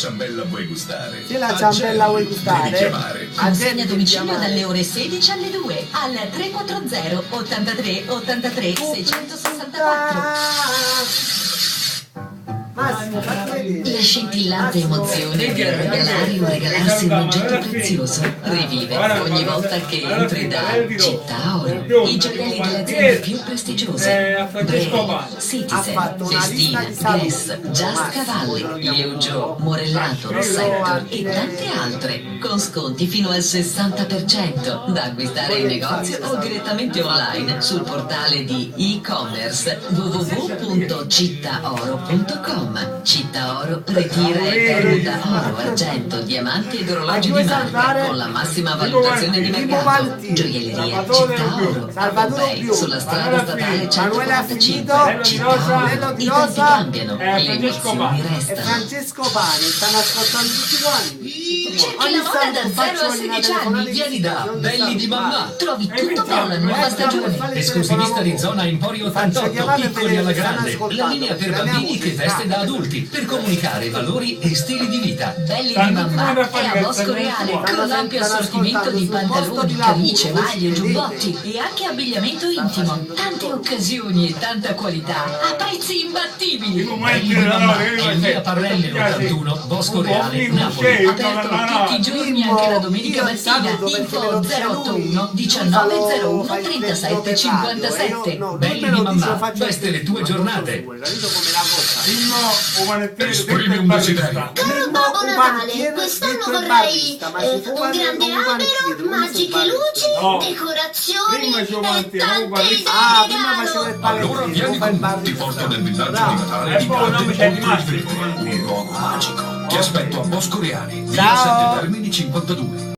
ciambella vuoi gustare? Se la ciambella vuoi Devi gustare, chiamare. Consegna a domicilio dalle ore 16 alle 2 al 340 83 83 664. Massimo, fatti vedere. La scintillante emozione di regalare o regalarsi un oggetto prezioso rivive ogni volta che entri da Città Oro. I gioielli delle aziende più prestigiose: Brera, Citizen, Festina, Guess, Just Cavalli, Liu Jo, Morellato, Sector e tante altre, con sconti fino al 60%, da acquistare in negozio o direttamente online sul portale di e-commerce www.cittaoro.com. Città Oro ritira e permuta oro, argento, diamanti ed orologi di marca con la massima valutazione di mercato. Gioielleria Città Oro, a Pompei, sulla strada statale 145. Città Oro, i tempi cambiano, le emozioni E restano. Francesco Pani, stanno ascoltando tutti quanti. Cerchi la moda da 0 a 16 anni. Vieni da Belli di Mamma. Trovi tutto per la nuova stagione. Esclusivista di zona Emporio 88, piccoli alla grande. La linea per bambini che veste da adulti, per comunicare valori e stili di vita. Belli di Mamma è a Bosco Reale, con l'ampio assortimento di pantaloni, camicie, maglie, giubbotti e anche abbigliamento intimo. Tante occasioni e tanta qualità a prezzi imbattibili. Belli di Mamma in via Parrelle 81, Bosco Reale, Napoli. Aperto tutti i giorni, anche la domenica mattina. Info 081 1901 37 57. Belli di Mamma, veste le tue giornate. Esprimi un desiderio. Caro Babbo Natale, quest'anno vorrei un grande albero, magiche luci, decorazioni e tante idee di regalo. Allora vieni con me, ti porto nel villaggio di Natale di Grande Oltre il Frigo, un luogo magico. Ti aspetto a Bosco Reale, via 7 Termini 52.